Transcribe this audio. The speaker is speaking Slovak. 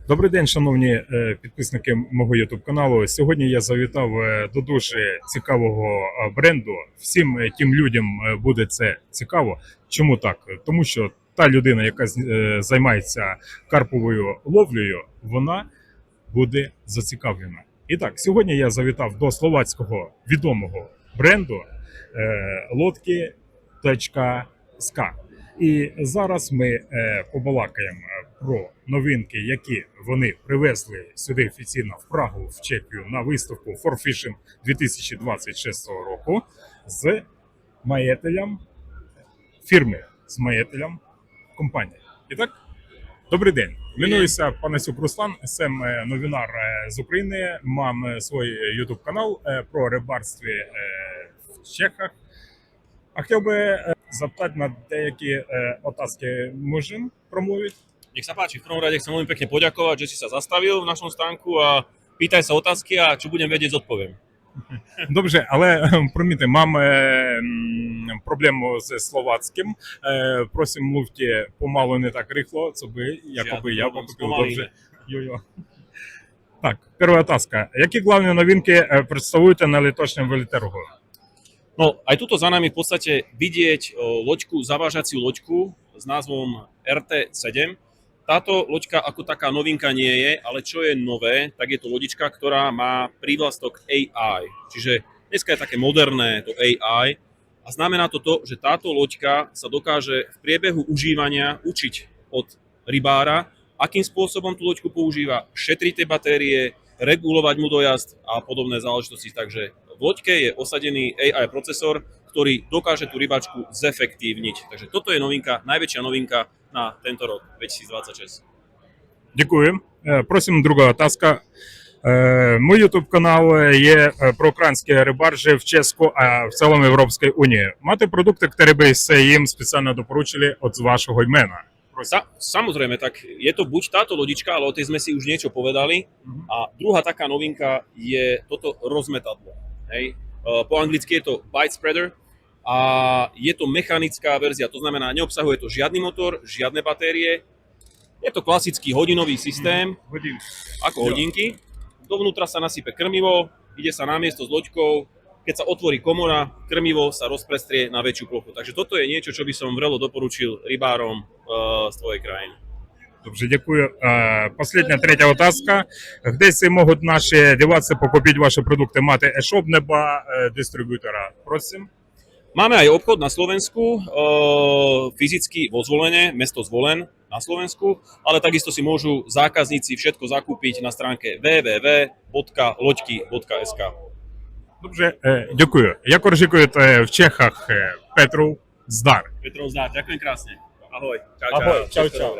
Добрий день, шановні підписники мого YouTube каналу. Сьогодні я завітав до дуже цікавого бренду. Всім тим людям буде це цікаво. Чому так? Тому що та людина, яка займається карповою ловлею, вона буде зацікавлена. І так, сьогодні я завітав до словацького відомого бренду Lodki.sk. І зараз ми побалакаємо про новинки, які вони привезли сюди офіційно в Прагу, в Чехію, на виставку For Fishing 2026 року з маєтелем фірми, з маєтелем компанії. І так, добрий день. Менуюся Панасюк Руслан, сам новинар з України, мам свій YouTube канал про рибарство в Чехах. А хотів би zapýtať na nejaké otázky môžem promluviť? Nech sa páči, v prvom rade chcem veľmi pekne poďakovať, že si sa zastavil v našom stánku a pýtaj sa otázky a čo budem vedieť, zodpoviem. Добре, але промітьте, мам проблему зі словацьким. Просим, мовте помалу, не так рихло, це би, якоби я попитав добре. Йо-йо. Так, перша otázka. Які головні новинки представуєте на літочному велотрhu? No, aj tuto za nami v podstate vidieť loďku, zavážaciu loďku s názvom RT7. Táto loďka ako taká novinka nie je, ale čo je nové, tak je to lodička, ktorá má prívlastok AI. Čiže dneska je také moderné to AI a znamená to, že táto loďka sa dokáže v priebehu užívania učiť od rybára, akým spôsobom tú loďku používa, šetriť tie batérie, regulovať mu dojazd a podobné záležitosti. Takže v loďke je osadený AI procesor, ktorý dokáže tú rybačku zefektívniť. Takže toto je novinka, najväčšia novinka na tento rok 2026. Дякую. Просим, друга otázka. Мой YouTube канал є про українське рибаржі в Чеську, а в цілому Європейській Унії. Мати продукти, які би їм спеціально допоручили від вашого імена? Samozrejme, tak je to buď táto lodička, ale o tej sme si už niečo povedali. A druhá taká novinka je toto rozmetadlo. Hej. Po anglicky je to bite spreader a je to mechanická verzia, to znamená, neobsahuje to žiadny motor, žiadne batérie. Je to klasický hodinový systém, ako hodinky. Dovnútra sa nasype krmivo, ide sa na miesto s loďkou. Keď sa otvorí komora, krmivo sa rozprestrie na väčšiu plochu. Takže toto je niečo, čo by som vrelo doporučil rybárom z tvojej krajiny. Dobrze, дякую. Последня, третя otázka. Де си можуть наші диватися покупити ваші продукти? Мати e-shop неба дистриб'ютора? Просим. Máme aj obchod na Slovensku, fyzicky vo Zvolene, mesto Zvolen na Slovensku, ale takisto si môžu zákazníci všetko zakúpiť na stránke www.loďky.sk. Dobrze, дякую. Як очікуєте в Чехах Петров Здар? Petrov Zdár, ďakujem krásne. Ahoj. Ahoj, čau, čau.